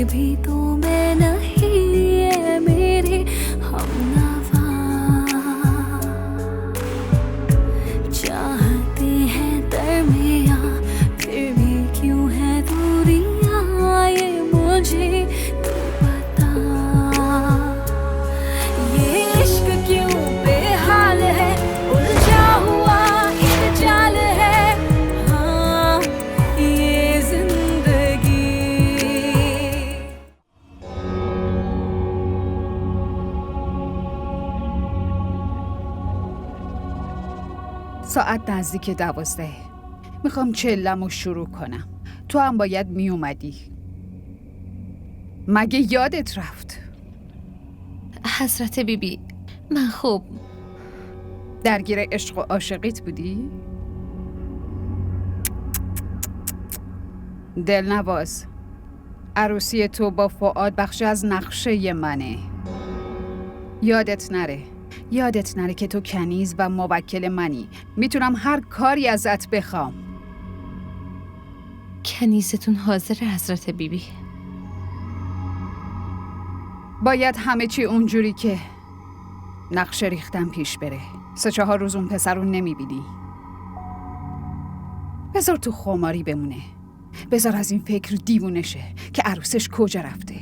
भी तो मैं नहीं है मेरे हमनवा चाहते हैं दरमियां फिर भी क्यों है दूरियां ये मुझे तो पता ये इश्क क्यों बेहाल है उलझा हुआ एक जाल है हाँ ये जिंदगी ساعت نزدیک 12. میخوام چلمو شروع کنم. تو هم باید میومدی. مگه یادت رفت؟ حضرت بیبی من خوب درگیر عشق و عاشقیت بودی؟ دلنواز، عروسی تو با فؤاد بخشی از نقشه منه. یادت نره که تو کنیز و موکل منی. میتونم هر کاری ازت بخوام. کنیزتون حاضر حضرت بیبی. باید همه چی اونجوری که نقشه ریختم پیش بره. 3-4 روز اون پسر رو نمیبینی. بذار تو خماری بمونه. بذار از این فکر دیوونه شه که عروسش کجا رفته.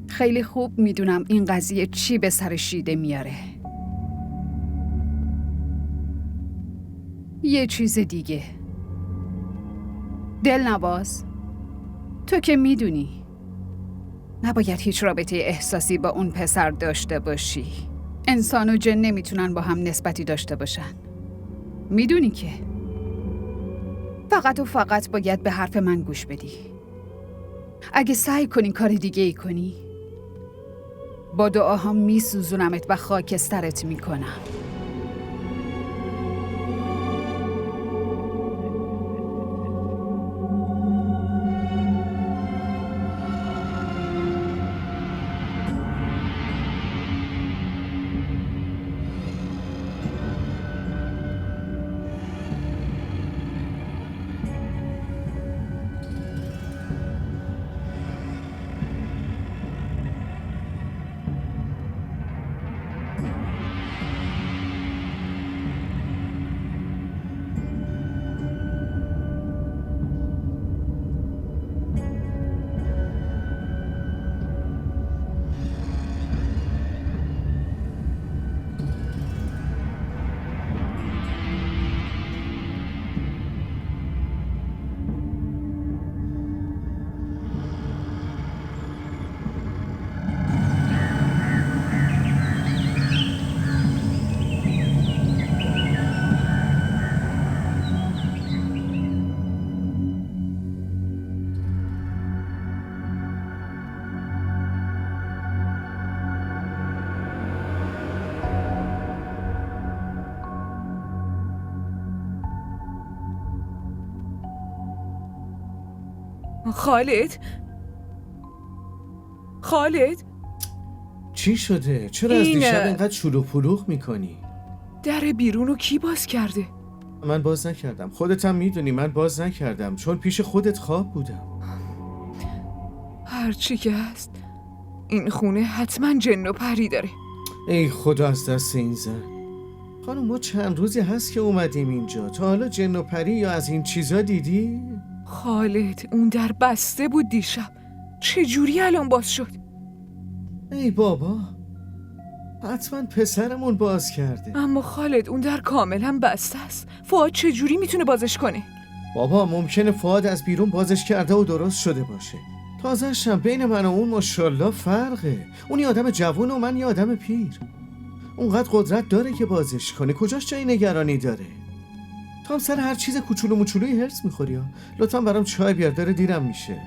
خیلی خوب میدونم این قضیه چی به سر شیده میاره. یه چیز دیگه، دلنواز، تو که میدونی نباید هیچ رابطه احساسی با اون پسر داشته باشی. انسان و جن نمیتونن با هم نسبتی داشته باشن. میدونی که فقط و فقط باید به حرف من گوش بدی. اگه سعی کنی کار دیگه ای کنی با دعاها میسوزونمت و خاکسترت میکنم. خالد چی شده؟ چرا از دیشب اینقدر شلوغ پلوغ میکنی؟ در بیرونو کی باز کرده؟ من باز نکردم. خودت هم میدونی من باز نکردم چون پیش خودت خواب بودم. هرچی که هست این خونه حتما جن و پری داره. ای خدا از دست این زن. خانم ما چند روزی هست که اومدیم اینجا. تا حالا جن و پری یا از این چیزا دیدی؟ خالد اون در بسته بود دیشب. چجوری الان باز شد؟ ای بابا حتما پسرمون باز کرده. اما خالد اون در کاملا بسته است. فؤاد چجوری میتونه بازش کنه؟ بابا ممکنه فؤاد از بیرون بازش کرده و درست شده باشه. تازه‌شم بین من و اون ماشاءالله فرقه. اون یه آدم جوون و من یه آدم پیر. اونقدر قدرت داره که بازش کنه. کجاش جای نگرانی داره؟ تو هم سر هر چیز کوچولو موچولویی هرس میخوری ها. لطفا برام چای بیار، داره دیرم میشه.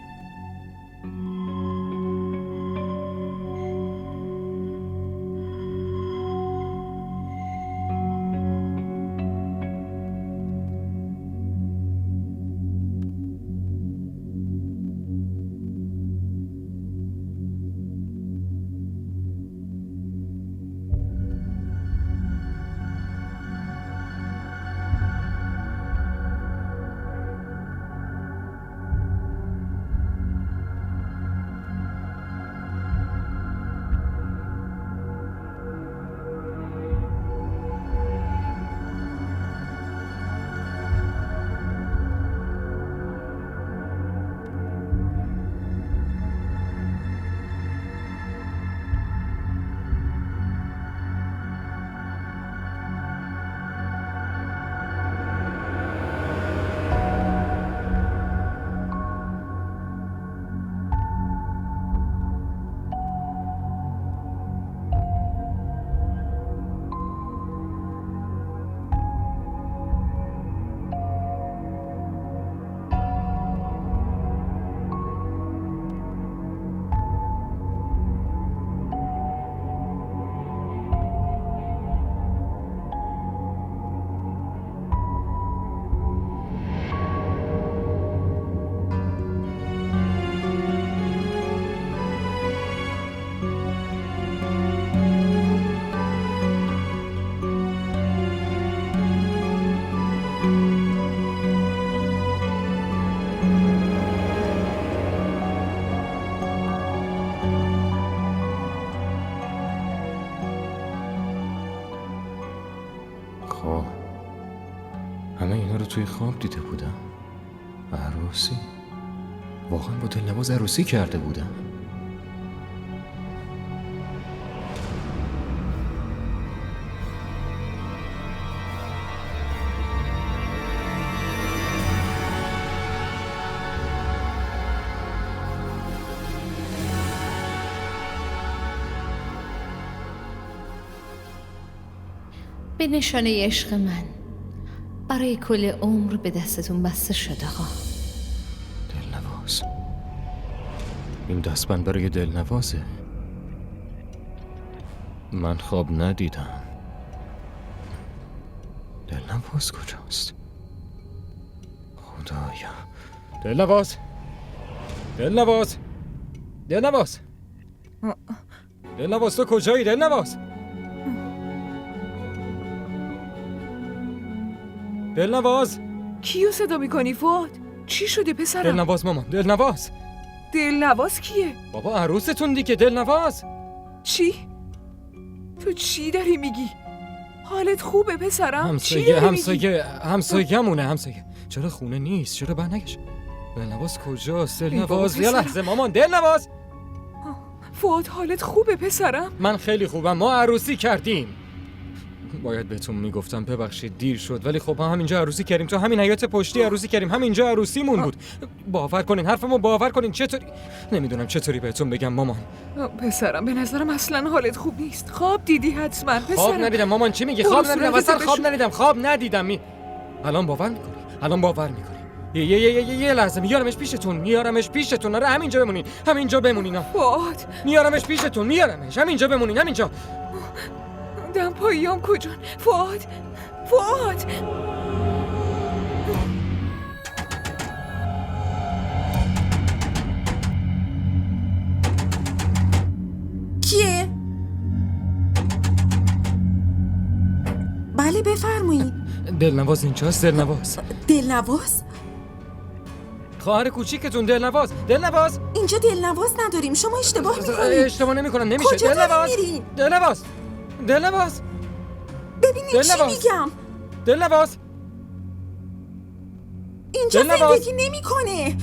خواب دیده بودم. عروسی؟ واقعا با دلنواز عروسی کرده بودم. به نشانه عشق من برای کل عمر به دستتون بسته شده ها. دلنواز. این دستبند برای دلنوازه. من خواب ندیدم. دلنواز کجاست؟ خدایا. دلنواز. دلنواز. دلنواز. دلنواز تو کجایی دلنواز؟ دلنواز. کیو صدا میکنی فؤاد؟ چی شده پسرم؟ دلنواز مامان. دلنواز. دلنواز کیه؟ بابا عروستون دیگه دلنواز. چی؟ تو چی داری میگی؟ حالت خوبه پسرم؟ همسایه‌مونه. چرا خونه نیست؟ چرا برنگشت؟ دلنواز کجاست؟ دلنواز یه لحظه مامان. دلنواز. فؤاد حالت خوبه پسرم؟ من خیلی خوبم. ما عروسی کردیم. باید بهتون میگفتم، ببخشید دیر شد، ولی خب ما همینجا عروسی کردیم، تو همین حیاط پشتی عروسی کردیم، همینجا عروسیمون بود. باور کنین، حرفمو باور کنین. چطوری نمیدونم چطوری بهتون بگم مامان. پسرم به نظرم اصلا حالت خوب نیست. خواب دیدی حتما پسرم. خواب ندیدم مامان. چی میگی؟ خواب ندیدم. اصلا خواب ندیدم. الان باور میکنی؟ یه لحظه میارمش پیشتون. آره همینجا بمونین. فؤاد میارمش پیشتون. همینجا بمونین. همینجا. دم پاییام کجان؟ فؤاد کیه؟ بله بفرمایید. دلنواز اینجاست. دلنواز؟ خواهر کوچیکتون دلنواز. اینجا دلنواز نداریم، شما اشتباه میکنید. اشتباه نمیکنم. نمیشه. کجا داری میری؟ دلنواز. ببینید چی میگم. دلنواز. اینجا زندگی نمیکنه.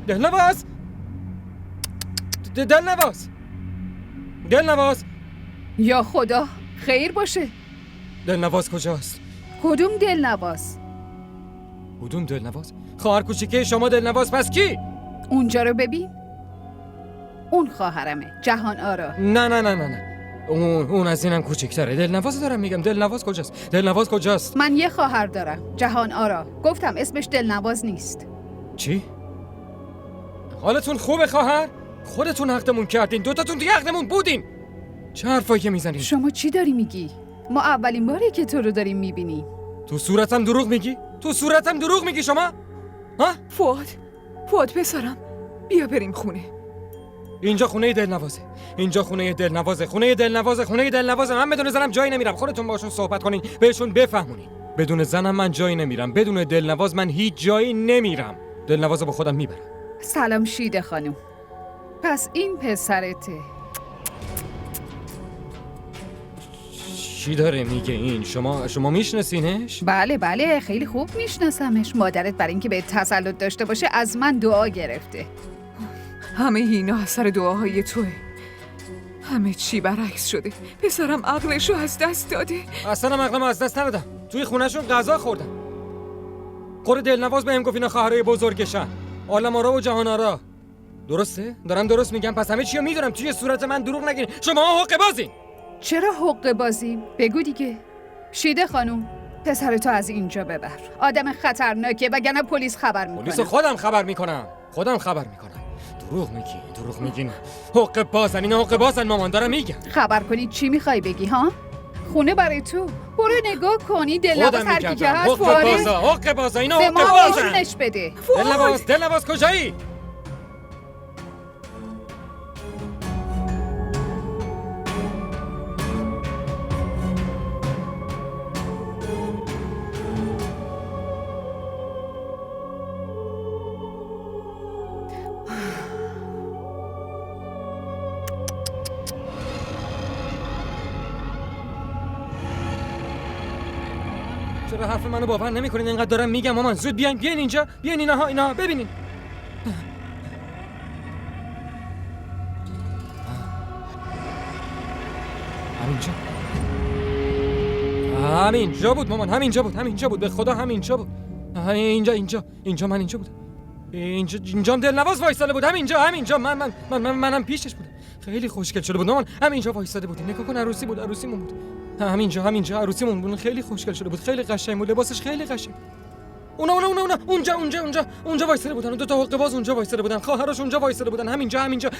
دلنواز. یا خدا خیر باشه. دلنواز کجاست؟ کدوم دلنواز؟ خواهر کوچیکه شما دلنواز، پس کی؟ اونجا رو ببین. اون خواهرمه، جهان آرا. نه. اون از اینم کوچیک‌تره. دلنواز دارم میگم. دلنواز کجاست؟ من یه خواهر دارم، جهان آرا. گفتم اسمش دلنواز نیست. چی؟ حالتون خوبه خواهر؟ خودتون عقدمون کردین. دوتاتون دیگه عقدمون بودین. چه حرفایی میزنین؟ شما چی داری میگی؟ ما اولین باره که تو رو داریم میبینیم. تو صورتم دروغ میگی شما؟ ها؟ فؤاد پسرم بیا بریم خونه. اینجا خونه دلنوازه. من بدون زنم جایی نمیرم. خودتون باشون صحبت کنین، بهشون بفهمونین. بدون زنم من جایی نمیرم. بدون دلنواز من هیچ جایی نمیرم. دلنوازو با خودم میبرم. سلام شیده خانم. پس این پسرته. چی داره میگه این؟ شما میشناسینش؟ بله خیلی خوب میشناسمش. مادرت برای اینکه به تسلط داشته باشه از من دعا گرفته. همه اینا اثر دعاهای توه. همه چی برعکس شده. پسرم عقلشو از دست داده. اصلا عقلمو از دست ندادم. توی خونهشون غذا خوردم. خود دلنواز بهم گفت اینا خواهرای بزرگشن، عالم آرا و جهان آرا. درسته؟ دارم درست میگم؟ پس همه چیو میدونم. توی صورت من دروغ نگین. شما حقه بازین. چرا حقه بازیم؟ بگو دیگه. شیده خانم، پسرتو از اینجا ببر. آدم خطرناکه وگرنه پلیس خبر میکنه. پلیسو خودم خبر میکنم. دروغ میگین. حقه بازن. اینا حقه بازن مامان. دارم میگم. خبر کنی چی میخوای بگی ها؟ خونه برای تو. برو نگاه کنی دلنواز هر کی که هست. حقه بازا. اینا به حقه ما بازن. نشونش بده. دلنواز کجایی؟ چرا حرف منو باور نمیکنین؟ اینقدر دارم میگم مامان زود بیاین اینجا، بیاین اینا ببینین. همینجا بود مامان، همینجا بود به خدا همینجا بود. اینجا من اینجا بودم. اینجا دلنواز وایساده بود، همینجا منم پیشش بودم. خیلی خوشگل شده بود مامان، همینجا وایساده بود. نگاه کن عروسیمون بود. همینجا عروسیمون بود، خیلی خوشگل شده بود، خیلی قشنگ بود، لباسش خیلی قشنگ. اونا اونجا وایساده بودن، دو تا حقه باز اونجا وایساده بودن، خواهرش اونجا وایساده بودن.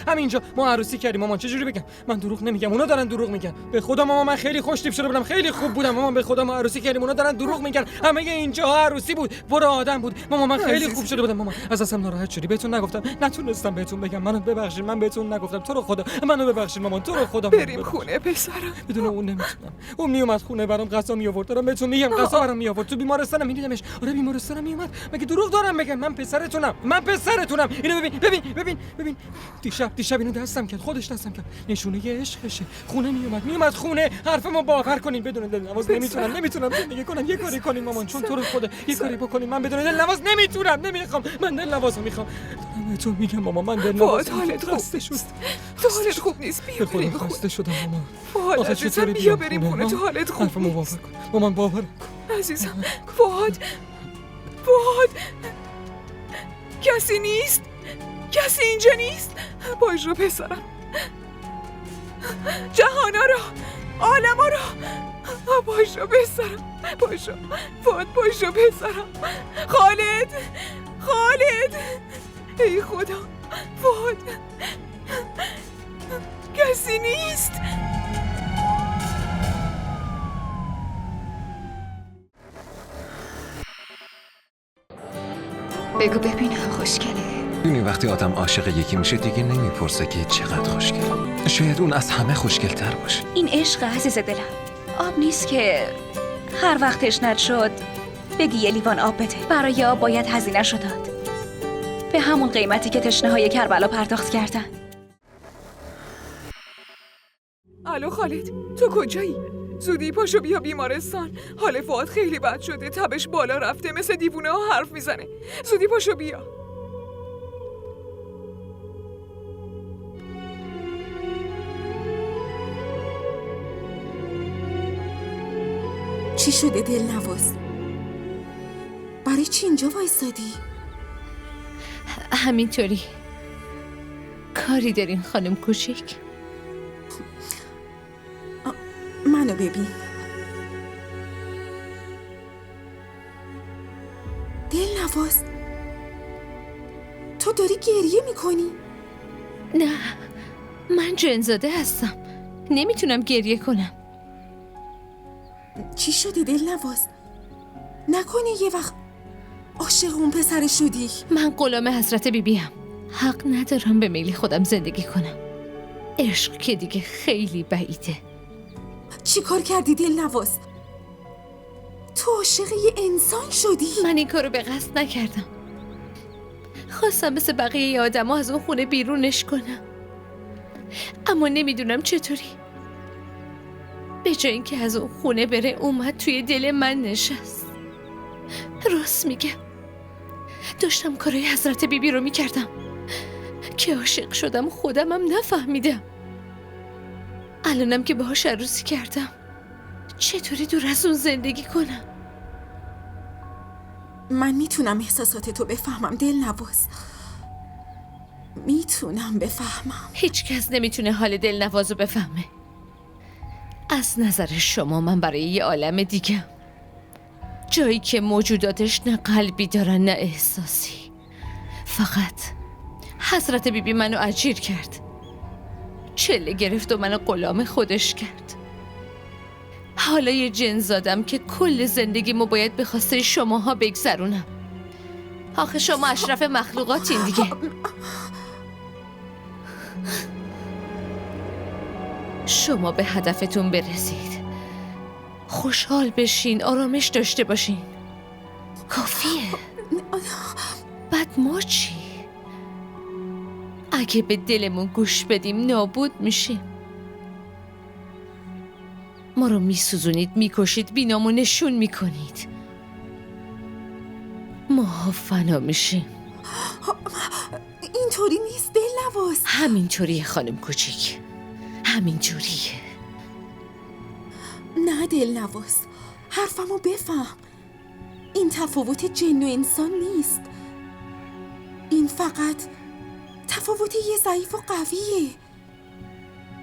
همینجا ما عروسی کردیم مامان. چه جوری بگم؟ من دروغ نمیگم، اونا دارن دروغ میگن. به خدا مامان من خیلی خوش تیپ شده بودم، خیلی خوب بودم مامان. به خدا ما عروسی کردیم، اونا دارن دروغ میگن. همه اینجا عروسی بود، برو آدم بود مامان. من خیلی خوب شده بودم مامان. از اصلا ناراحت شدی؟ بهتون نگفتم، نتونستم بهتون بگم. منو ببخشید، من بهتون نگفتم. تو رو خدا منو ببخشید مامان، تو رو خدا. بریم خونه پسرم. بدون اون نمیتونم. اون میومد خونه برام غذا می آورد. دارم بهتون میگم غذا برام می آورد. تو بیمارستانم میدیدمش. آره بیمارستانم میومد. مگه دروغ دارم بگم؟ من پسرتونم. اینو ببین. دیشب اینو دستم کرد، خودش دستم کرد. نشونه عشقشه. خونه میومد خونه. حرفمو باور کنین. بدون دلنواز نمیتونم زندگی کنم. یه کاری کنین مامان، چون تو رو خدا یه کاری بکنین. من بدون دلنواز نمیخوام. من دلنوازو میخوام. تو میگم مامان من دلنواز. حالت خوب نیست. بیا بریم خونه. خسته شدم مامان. فؤاد عزیزم بیا بریم خونه. تو حالت خوب حرفمو باور کن مامان. باور کن عزیزم. فؤاد کسی نیست؟ کسی اینجا نیست؟ باشه پسرم. جهانا را، عالما را. باشه پسرم. باشه فؤاد، باشه پسرم. خالد ای خدا. فؤاد کسی نیست. بگو ببینم خوشگله. این وقتی آدم عاشق یکی میشه دیگه نمیپرسه که چقدر خوشگله. شاید اون از همه خوشگل‌تر باشه. این عشق عزیز دلم آب نیست که هر وقت تشنت شد بگی یه لیوان آب بده. برای آب باید هزینه‌شو داد، به همون قیمتی که تشنه‌های کربلا پرداخت کردن. الو خالد، تو کجایی؟ زودی پاشو بیا بیمارستان. حال فؤاد خیلی بد شده، تبش بالا رفته، مثل دیوونه ها حرف میزنه. زودی پاشو بیا. چی شده دلنواز؟ برای چی اینجا وایسادی؟ همینطوری. کاری دارین خانم کوچیک؟ منو ببین. دلنواز تو داری گریه میکنی؟ نه، من جن‌زاده هستم، نمیتونم گریه کنم. چی شده دلنواز؟ نکنه یه وقت عاشق اون پسر شدی؟ من غلام حضرت بیبیم، حق ندارم به میل خودم زندگی کنم. عشق که دیگه خیلی بعیده. چی کار کردی دلنواز؟ تو عاشق یه انسان شدی؟ من این کارو به قصد نکردم. خواستم مثل بقیه آدم‌ها از اون خونه بیرونش کنم، اما نمیدونم چطوری. به جای اینکه از اون خونه بره اومد توی دل من نشست. راست میگم، داشتم کارای حضرت بیبی رو میکردم که عاشق شدم، خودمم نفهمیدم. الانم که باهاش عروسی کردم، چطوری دور از اون زندگی کنم؟ من میتونم احساسات تو بفهمم دلنواز، میتونم بفهمم. هیچ کس نمیتونه حال دلنوازو بفهمه. از نظر شما من برای یه عالم دیگه، جایی که موجوداتش نه قلبی دارن نه احساسی. فقط حضرت بیبی منو اجیر کرد، چله گرفت و منو غلام خودش کرد. حالا یه جن زادم که کل زندگیمو باید به خواسته شماها بگذرونم. آخه شما اشرف مخلوقاتین دیگه. شما به هدفتون برسید، خوشحال بشین، آرامش داشته باشین، کافیه. بعد ما چی؟ اگه به دلمون گوش بدیم نابود میشیم. ما رو میسوزونید، میکشید، بینامو نشون میکنید. ما فنا میشیم. اینطوری نیست دلنواز. همینطوریه خانم کوچیک، همینطوریه. نه دلنواز، حرفمو بفهم. این تفاوت جن و انسان نیست. این فقط تفاوت یه ضعیف و قویه.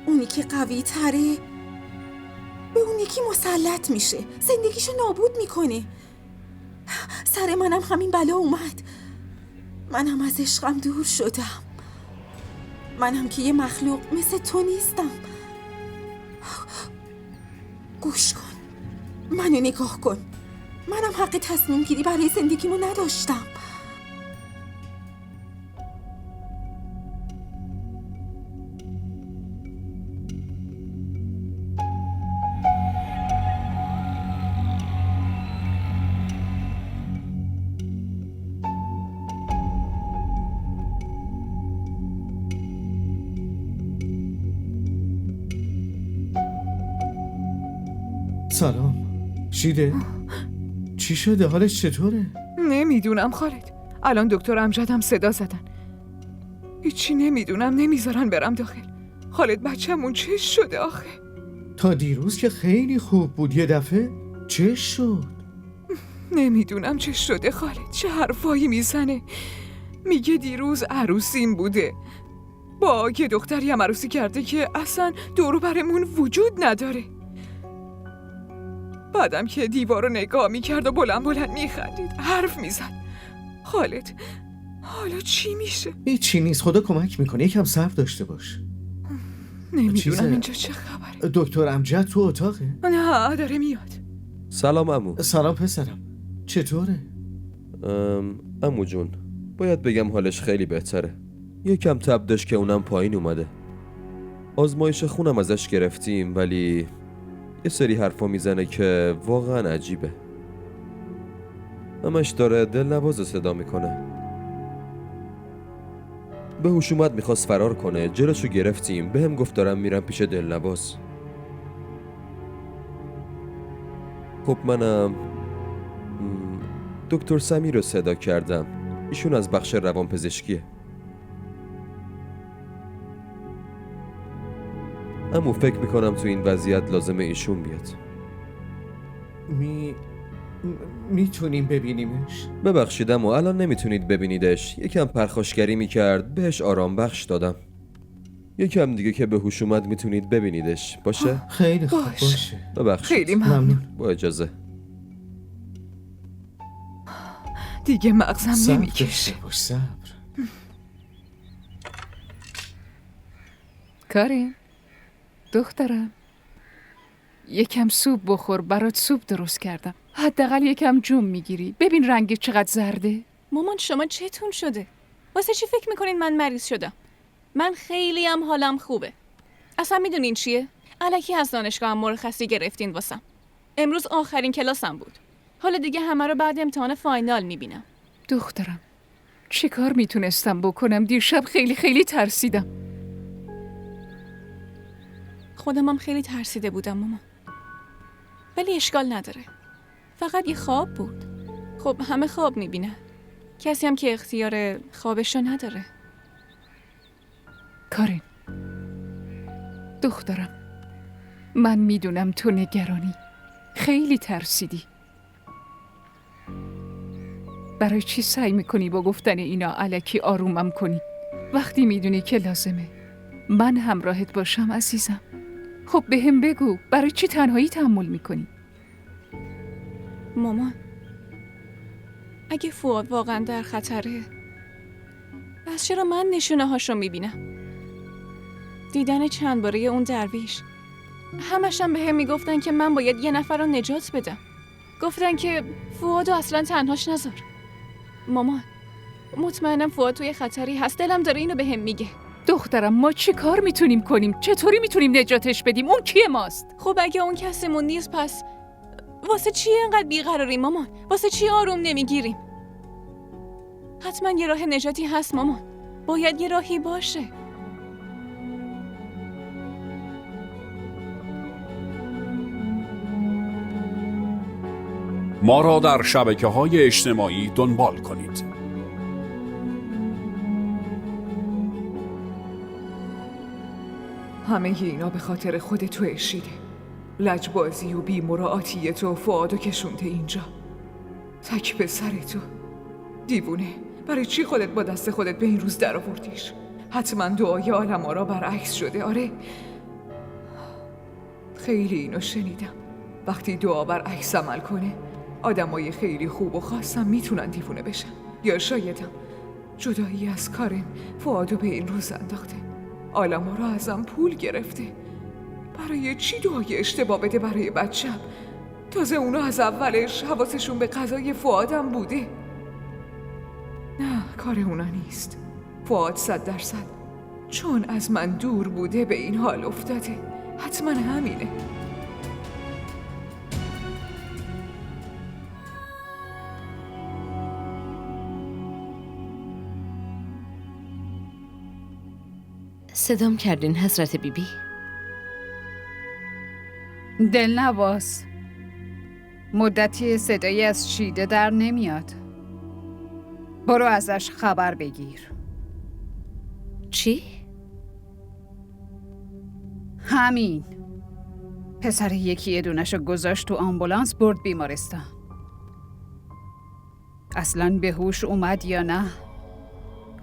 اونی که قوی تره به اون یکی مسلط میشه، زندگیشو نابود میکنه. سر منم همین بلا اومد. منم از عشقم دور شدم. منم که یه مخلوق مثل تو نیستم. گوش کن، منو نگاه کن. منم حق تصمیم گیری برای زندگیمو نداشتم. سلام شیده. چی شده؟ حالش چطوره؟ نمیدونم خالد. الان دکتر امجدم صدا زدن. هیچی نمیدونم، نمیذارن برم داخل. خالد بچه‌مون چش شده آخه؟ تا دیروز که خیلی خوب بود، یه دفعه چش شد. نمیدونم چه شده خالد. چه حرفایی میزنه. میگه دیروز عروسیم بوده، با یه دختری هم عروسی کرده که اصلا دور برمون وجود نداره. بعدم که دیوار رو نگاه میکرد و بلند بلند میخندید، حرف میزد. خالد حالا چی میشه؟ هیچی نیست، خدا کمک میکنه. یکم صبر داشته باش. نمیدونم اینجا چه خبره. دکتر امجد تو اتاقه؟ نه داره میاد. سلام عمو. سلام پسرم، چطوره؟ عمو جون، باید بگم حالش خیلی بهتره. یکم تب داشت که اونم پایین اومده. آزمایش خونم ازش گرفتیم، ولی یه سری حرفا میزنه که واقعا عجیبه. همش داره دلنواز صدا میکنه. به هوش اومد میخواست فرار کنه، جلوشو گرفتیم. بهم گفت دارم میرم پیش دلنواز. خب منم دکتر سمیر رو صدا کردم. ایشون از بخش روانپزشکیه. اما فکر میکنم تو این وضعیت لازمه ایشون بیاد. میتونیم ببینیمش؟ ببخشید اما الان نمیتونید ببینیدش. یکم پرخاشگری میکرد، بهش آرام بخش دادم. یکم دیگه که به هوش اومد میتونید ببینیدش. باشه؟ خیلی خوب باشه. ببخشید. خیلی ممنون. با اجازه. دیگه مغزم نمیکشه. صبر. کارین دخترم، یکم سوپ بخور، برات سوپ درست کردم. حداقل یکم جون میگیری. ببین رنگ چقدر زرده. مامان شما چتون شده؟ واسه چی فکر میکنین من مریض شدم؟ من خیلی هم حالم خوبه. اصلا میدونین چیه؟ الکی از دانشگاه هم مرخصی گرفتین واسم. امروز آخرین کلاسم بود. حالا دیگه همه رو بعد امتحان فاینال میبینم. دخترم چی کار میتونستم بکنم؟ دیشب خیلی ترسیدم. خودم هم خیلی ترسیده بودم مامان. ولی اشکال نداره. فقط یه خواب بود. خب همه خواب میبینن. کسی هم که اختیار خوابشو نداره. کارین دخترم، من میدونم تو نگرانی، خیلی ترسیدی. برای چی سعی میکنی با گفتن اینا الکی آرومم کنی وقتی میدونی که لازمه من همراهت باشم عزیزم؟ خب بهم بگو برای چی تنهایی تحمل میکنی؟ مامان اگه فؤاد واقعا در خطره، پس چرا من نشونه هاشو میبینم؟ دیدن چند باره اون درویش، همشم به هم میگفتن که من باید یه نفر رو نجات بدم. گفتن که فؤادو اصلا تنهاش نذار. مامان مطمئنم فؤاد توی خطری هست. دلم داره اینو به هم میگه. دخترم ما چی کار میتونیم کنیم؟ چطوری میتونیم نجاتش بدیم؟ اون کیه ماست؟ خب اگه اون کسیمون نیست پس واسه چی اینقدر بیقراریم مامان؟ واسه چی آروم نمیگیریم؟ حتما یه راه نجاتی هست مامان. باید یه راهی باشه. ما را در شبکه‌های اجتماعی دنبال کنید. همه اینا به خاطر خود تو اشیده. لجبازی و بی‌مراعاتی تو فؤادو کشونده اینجا. تک به سر تو. دیوونه، برای چی خودت با دست خودت به این روز در آوردیش؟ حتما دعای عالم‌آرا برعکس شده. آره، خیلی اینو شنیدم. وقتی دعا برعکس عمل کنه، آدمای خیلی خوب و خاصم میتونن دیوونه بشن. یا شایدم جدایی از کارم فؤادو به این روز انداخته. عالم‌آرا ازم پول گرفته. برای چی دعای اشتباه بده برای بچم؟ تازه اونا از اولش حواسشون به قضای فؤادم بوده. نه، کار اونا نیست. فؤاد 100% چون از من دور بوده به این حال افتاده. حتما همینه. صدام کردین حضرت بیبی؟ دلنواز، مدتی صدایی از شیده در نمیاد. برو ازش خبر بگیر. چی؟ همین. پسر یکی دونشو گذاشت تو آمبولانس برد بیمارستان. اصلاً به هوش اومد یا نه؟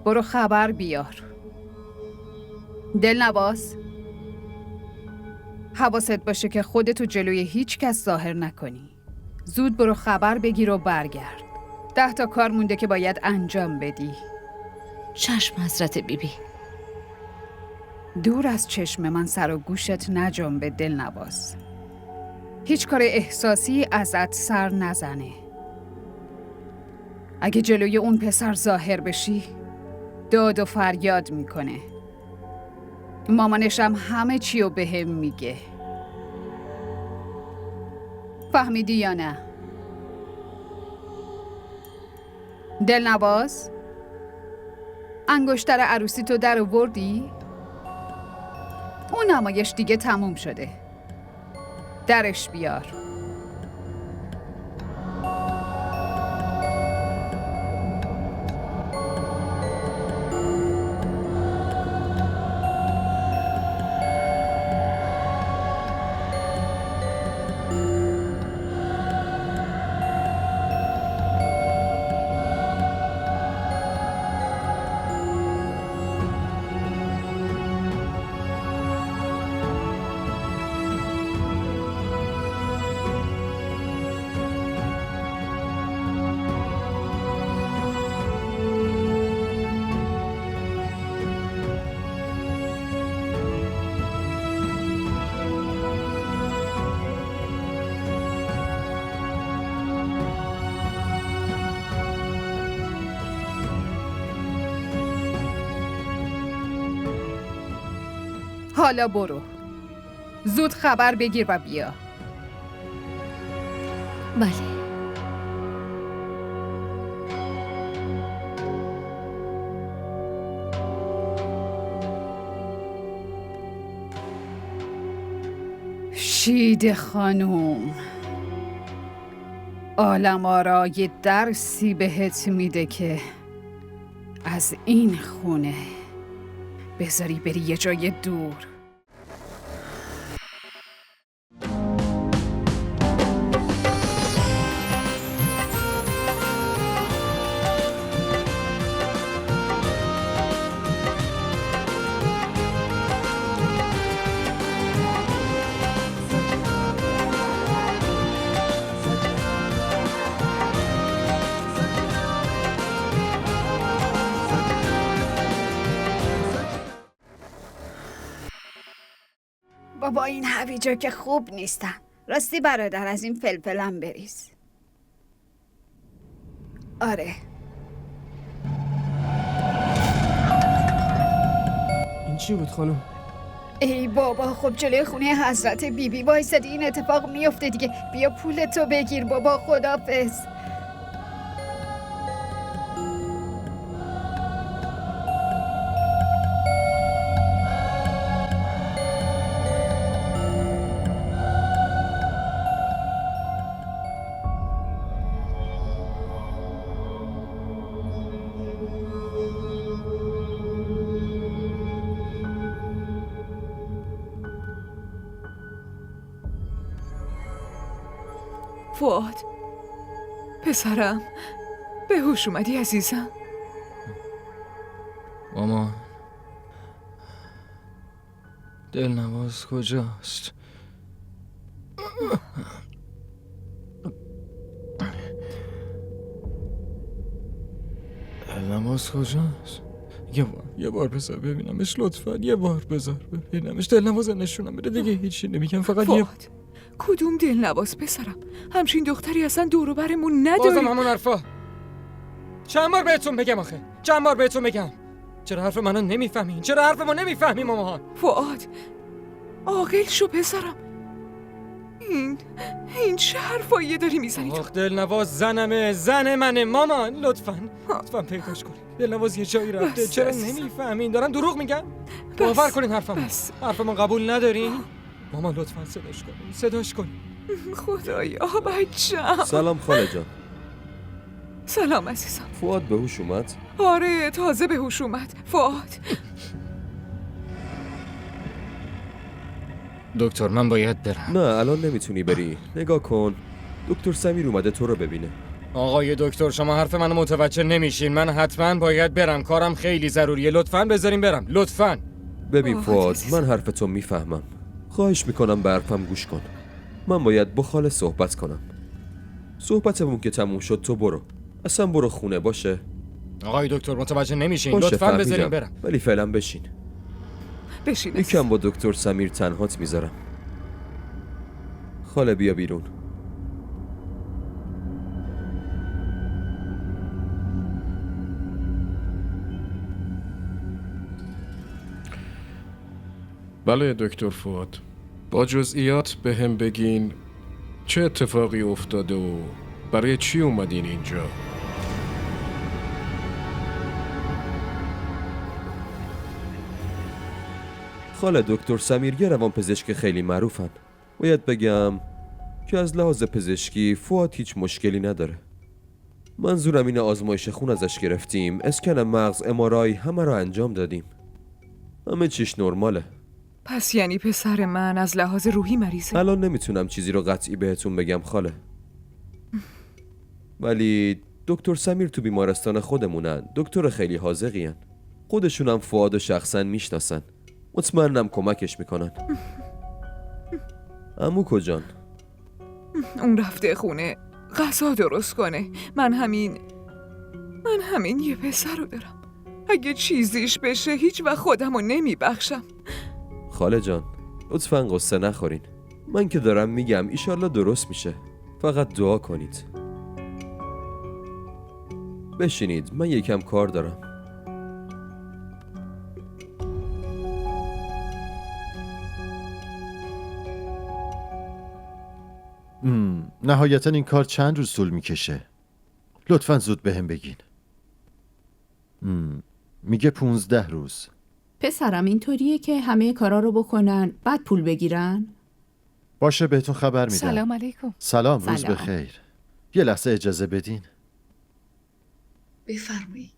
برو خبر بیار. دلنواز، حواست باشه که خودتو جلوی هیچ کس ظاهر نکنی. زود برو خبر بگیر و برگرد. 10 تا کار مونده که باید انجام بدی. چشم حضرت بیبی. دور از چشم من سر و گوشت نجنبه دلنواز. هیچ کار احساسی ازت سر نزنه. اگه جلوی اون پسر ظاهر بشی، داد و فریاد میکنه. مامانشم همه چیو بهم میگه. فهمیدی یا نه؟ دلنواز، انگشتر عروسی تو در آوردی؟ اون نمایش دیگه تموم شده. درش بیار. حالا برو. زود خبر بگیر و بیا. بله. شیده خانوم، عالم‌آرا یه درسی بهت میده که از این خونه بذاری بری یه جای دور. بابا این هویجا که خوب نیستن. راستی برادر از این فلفلم بریز. آره. این چی بود خانم؟ ای بابا، خب جلوی خونه حضرت بیبی وایسادی این اتفاق میفته دیگه. بیا پولتو بگیر بابا، خدافظ. فؤاد پسرم به هوش اومدی عزیزم؟ مامان دلنواز کجاست؟ دلنواز کجاست؟ یه بار بذار ببینمش لطفا، یه بار بذار ببینمش. دلنواز نشونم بده دیگه، هیچی نمیگم، فقط یه فؤاد کدوم دلنواز پسرم؟ همچین دختری اصلا دور و برمون نداری. بازم همون حرفا. چند بار بهتون بگم آخه، چند بار بهتون بگم. چرا حرف منو نمیفهمین؟ چرا حرفمو نمیفهمین مامان؟ فؤاد عاقل شو پسرم. این چه حرفایی داری میزنی تو؟ آخ دلنواز زنمه، زن منه مامان. لطفا پیداش کنین. دلنواز یه جایی رفته. چرا نمیفهمین؟ دارم دروغ میگم؟ باور کنین حرفمو قبول ندارین؟ مامان لطفا صداش کنین. خدایا بچه‌م. سلام خاله جان. سلام عزیزم. فؤاد به هوش اومد؟ آره تازه به هوش اومد. فؤاد دکتر من باید برم. نه الان نمیتونی بری. نگاه کن دکتر سمیر اومده تو رو ببینه. آقای دکتر شما حرف منو متوجه نمیشین. من حتما باید برم، کارم خیلی ضروریه. لطفاً بذارین برم لطفاً. ببین فؤاد من حرفتو میفهمم. خواهش میکنم به حرفم گوش کن. من باید با خاله صحبت کنم. صحبتمون که تموم شد تو برو. اصلا برو خونه باشه. آقای دکتر متوجه نمیشین. لطفاً بذارین برم. ولی فعلا بشین. یکم با دکتر سمیر تنهات میذارم. خاله بیا بیرون. بله دکتر فؤاد، با جزئیات به هم بگین چه اتفاقی افتاده و برای چی اومدین اینجا؟ خاله دکتر سمیر یه روانپزشک خیلی معروفن. باید بگم که از لحاظ پزشکی فؤاد هیچ مشکلی نداره. منظورم اینه آزمایش خون ازش گرفتیم، اسکن مغز، ام‌آرآی همه رو انجام دادیم. همه چیش نرماله. پس یعنی پسر من از لحاظ روحی مریضه؟ الان نمیتونم چیزی رو قطعی بهتون بگم خاله. ولی دکتر سمیر تو بیمارستان خودمونن. دکتر خیلی حاذقین. خودشونم فؤاد شخصا میشناسن. مطمئنم کمکش میکنن. عمو کجان؟ اون رفته خونه غذا درست کنه. من همین یه پسر رو دارم. اگه چیزیش بشه هیچ وقت خودمو نمیبخشم. خاله جان لطفاً قصه نخورین. من که دارم میگم ایشالله درست میشه. فقط دعا کنید. بشینید من یکم کار دارم. نهایتا این کار چند روز طول میکشه؟ لطفاً زود بهم بگین. میگه 15 روز. پسرم اینطوریه که همه کارا رو بکنن بعد پول بگیرن؟ باشه بهتون خبر میدم. سلام علیکم. سلام روز بخیر. یه لحظه اجازه بدین. بفرمایید.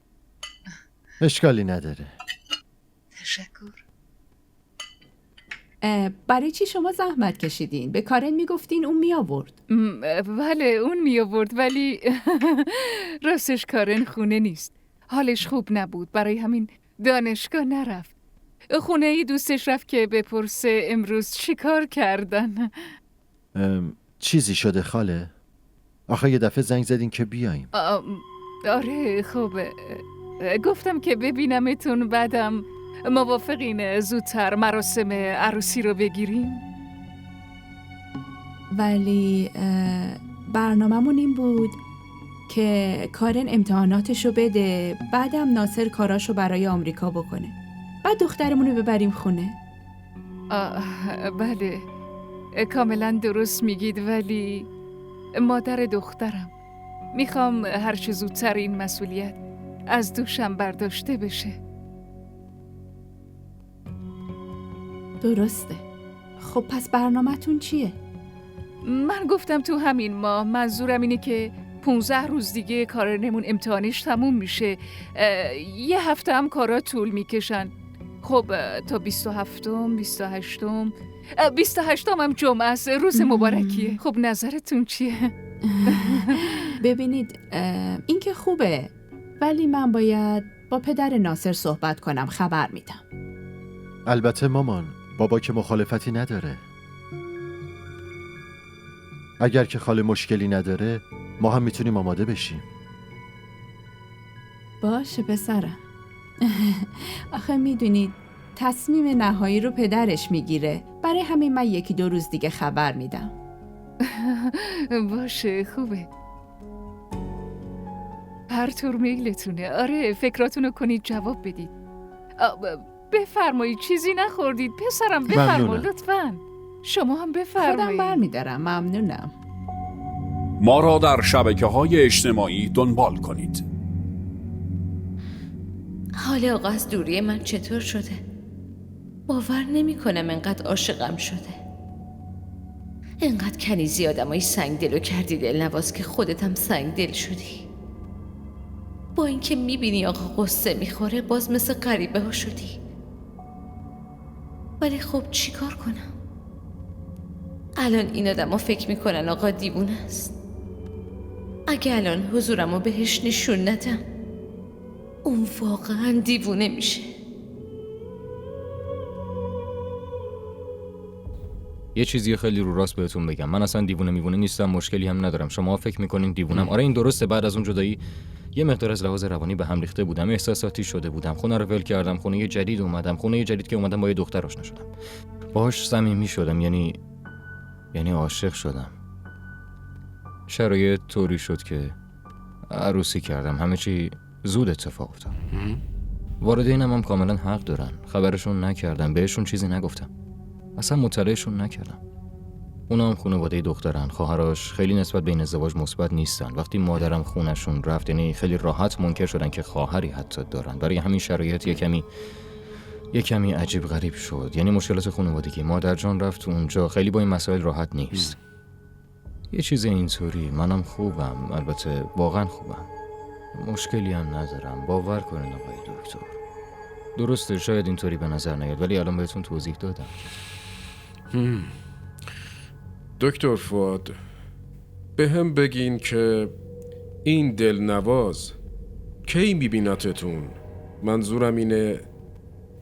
اشکالی نداره. تشکر. برای چی شما زحمت کشیدین؟ به کارن میگفتین اون می آورد. بله اون می آورد ولی راستش کارن خونه نیست. حالش خوب نبود، برای همین دانشگاه نرفت. خونه دوستش رفت که بپرسه امروز چی کار کردن. چیزی شده خاله؟ آخه یه دفعه زنگ زدین که بیایم. آره خب گفتم که ببینمتون، بعدم موافقین زودتر مراسم عروسی رو بگیریم؟ ولی برنامه‌مون این بود که کارن امتحاناتشو بده، بعدم ناصر کاراشو برای آمریکا بکنه، بعد دخترمونو ببریم خونه. بله کاملا درست میگید، ولی مادر دخترم میخوام هرچه زودتر این مسئولیت از دوشم برداشته بشه. درسته. خب پس برنامه‌تون چیه؟ من گفتم تو همین ماه، منظورم اینه که 15 روز دیگه کارنمون امتحانش تموم میشه. یه هفته هم کارا طول میکشن. خب تا 28م هم جمعه است، روز مبارکیه. خب نظرتون چیه؟ ببینید این که خوبه، ولی من باید با پدر ناصر صحبت کنم، خبر میدم. البته مامان، بابا که مخالفتی نداره. اگر که خاله مشکلی نداره ما هم میتونیم آماده بشیم. باشه پسرم. آخه میدونید تصمیم نهایی رو پدرش میگیره، برای همین من 1-2 روز دیگه خبر میدم. باشه خوبه. هر طور میلتونه. آره فکراتونو کنید جواب بدید. بفرمایید، چیزی نخوردید پسرم؟ بفرمایید لطفاً. شما هم بفرمایید. خودم برمیدارم. ممنونم. ما را در شبکه‌های اجتماعی دنبال کنید. حال آقا از دوری من چطور شده؟ باور نمی کنم انقدر عاشقم شده. انقدر کنیزی آدمای سنگ دلو کردی دلنواز که خودت هم سنگ دل شدی. با اینکه میبینی آقا قصه میخوره باز مثل غریبه ها شدی. ولی خب چی کار کنم؟ الان این آدم ها فکر میکنن آقا دیوونه است. اگه الان حضورمو بهش نشون ندم اون واقعا دیوونه میشه. یه چیزی خیلی رو راست بهتون بگم، من اصلا دیوونه میوونه نیستم، مشکلی هم ندارم. شما فکر میکنین دیوونم. آره این درسته، بعد از اون جدایی یه مقدار از لحاظ روانی به هم ریخته بودم، احساساتی شده بودم، خونه رو ول کردم، خونه یه جدید اومدم، خونه یه جدید که اومدم با یه دختر آشنا شدم، باهاش صمیمی شدم، یعنی عاشق شدم. شرایط طوری شد که عروسی کردم، همه چی زود اتفاق افتاد. والدینم هم کاملا حق دارن، خبرشون نکردم، بهشون چیزی نگفتم، اصلا مطلعشون نکردم. اونا هم خانواده دخترن، خواهراش خیلی نسبت به این ازدواج مثبت نیستن. وقتی مادرم خونشون رفت یعنی خیلی راحت منکر شدن که خواهری حتی دارن. برای همین شرایط یه کمی عجیب غریب شد، یعنی مشکلات خانوادگی. مادر جان رفت اونجا، خیلی با این مسائل راحت نیست. یه چیز اینطوری. منم خوبم، البته واقعا خوبم، مشکلی هم ندارم، باور کنین آقای دکتر. درسته شاید اینطوری به نظر نیاد ولی الان بهتون توضیح دادم. دکتر فؤاد، به هم بگین که این دلنواز کی میبینتتون؟ منظورم اینه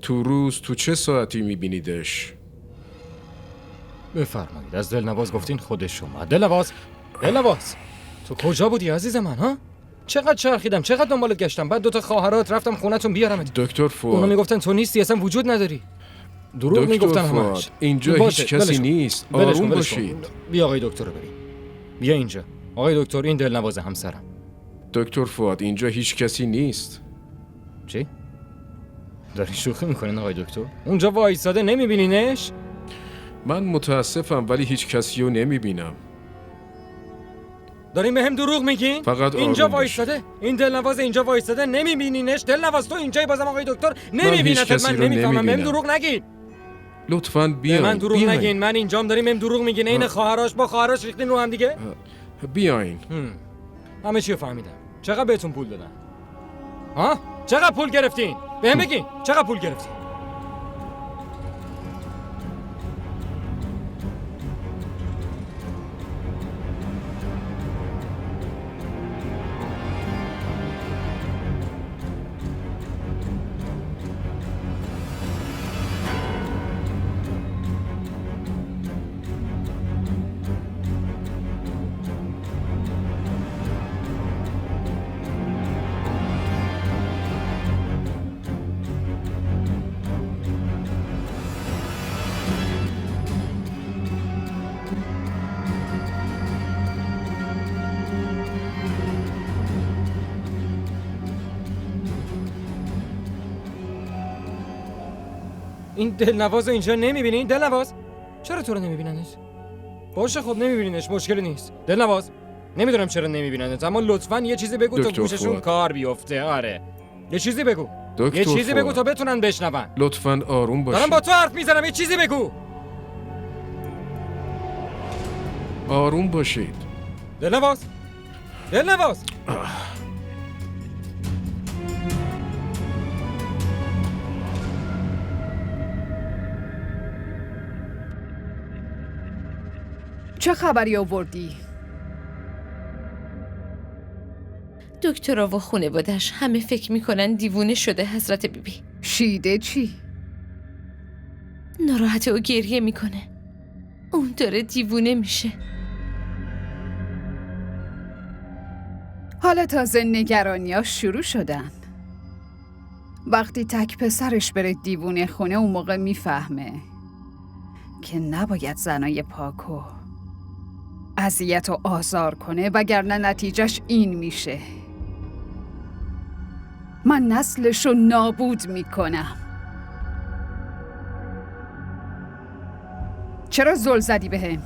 تو روز تو چه ساعتی میبینیدش؟ بفرمایید. از دلنواز گفتین خودش اومد. دلنواز تو کجا بودی عزیز من ها؟ چقدر چرخیدم، چقدر دنبالت گشتم، بعد 2 خواهرات رفتم خونتون بیارمت. دکتر فؤاد، اونا میگفتن تو نیستی، اصلا وجود نداری. دروغ میگفتن همش. اینجا هیچ کسی نیست، آروم باشید. بیا آقای دکتر رو ببین. بیا اینجا. آقای دکتر این دلنواز همسرم. دکتر فؤاد اینجا هیچ کسی نیست. چی؟ داری شوخی میکنین آقای دکتر؟ اونجا وایساده نمیبینینش؟ من متاسفم ولی هیچ کسی رو نمیبینم. دارین به هم دروغ میگین؟ فقط اینجا وایساده، این دلنواز اینجا وایساده، نمیبینینش؟ دلنواز تو اینجای بازم آقای دکتر نمیبینت؟ من نمیفهمم. بهم دروغ نگین. لطفاً بیاین. من دروغ نگین، من اینجام. داریم بهم دروغ میگین. این خواهرش با خواهرش ریختین رو هم دیگه. بیاین. همه چی رو فهمیدم. چقدر بهتون پول دادن؟ ها؟ چقدر پول گرفتین؟ بهم بگین چقدر پول گرفتین؟ این دلنواز اینجا نمیبینین؟ دلنواز چرا تو رو نمیبیننش؟ باشه خب نمیبینینش، مشکلی نیست. دلنواز نمیدونم چرا نمیبیننت، اما لطفاً یه چیزی بگو تا گوششون کار بیفته. آره یه چیزی بگو. یه چیزی بگو تا بتونن بشنون. لطفاً آروم باشید. دارم با تو حرف میزنم، یه چیزی بگو. آروم باشید. دلنواز چه خبری آوردی؟ دکترها و خانواده‌اش همه فکر میکنن دیوونه شده حضرت بیبی. شیده چی؟ ناراحته و گریه میکنه. اون داره دیوونه میشه. حالا تازه نگرانیاش شروع شدن. وقتی تک پسرش بره دیوونه خونه اون موقع میفهمه که نباید زنای پاکو اذیت و آزار کنه وگرنه نتیجهش این میشه. من نسلشو نابود میکنم. چرا زل زدی بهم؟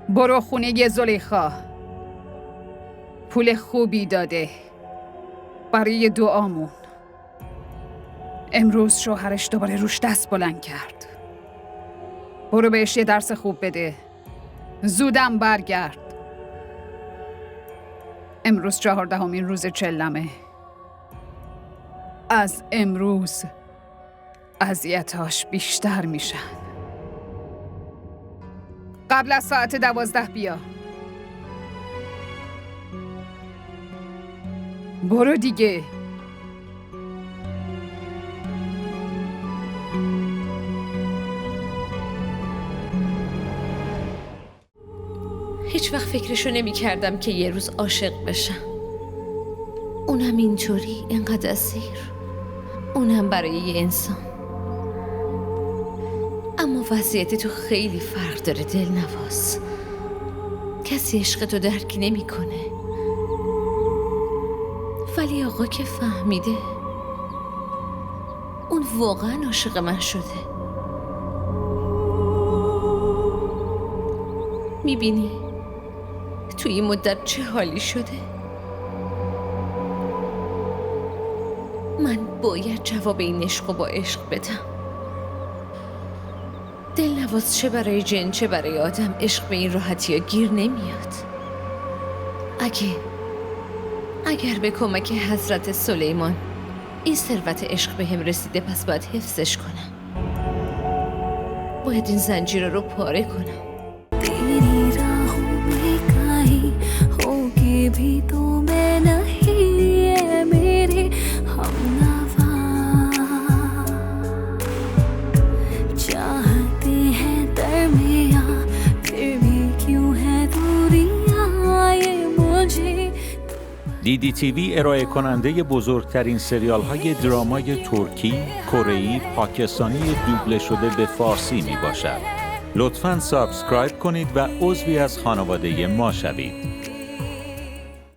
برو خونه زلیخا. پول خوبی داده برای دعامون. امروز شوهرش دوباره روش دست بلند کرد. برو بهش یه درس خوب بده. زودم برگرد. امروز 14مین روز چلمه. از امروز اذیتاش بیشتر میشن. قبل از ساعت 12 بیا. برو دیگه. هیچ وقت فکرشو نمی کردم که یه روز عاشق بشم. اونم اینطوری، اینقدر اسیر. اونم برای یه انسان. اما وضعیت تو خیلی فرق داره دلنواز. کسی عشق تو درک نمیکنه. ولی آقا که فهمیده، اون واقعا عاشق من شده. میبینی توی این مدت چه حالی شده؟ من باید جواب این عشق با عشق بدم. دلنواز چه برای جن چه برای آدم عشق به این راحتی ها گیر نمیاد. اگر به کمک حضرت سلیمان این ثروت عشق به هم رسیده، پس باید حفظش کنم. باید این زنجیره رو پاره کنم. भी तो मैं नहीं है मेरे हमनवा चाहते हैं दरमिया फिर भी क्यों है दूरियां ये मुझे DDTV ارائه کننده بزرگترین سریال های درامای ترکی، کره‌ای، پاکستانی دوبله شده به فارسی می باشد. لطفاً سابسکرایب کنید و عضوی از خانواده ما شوید.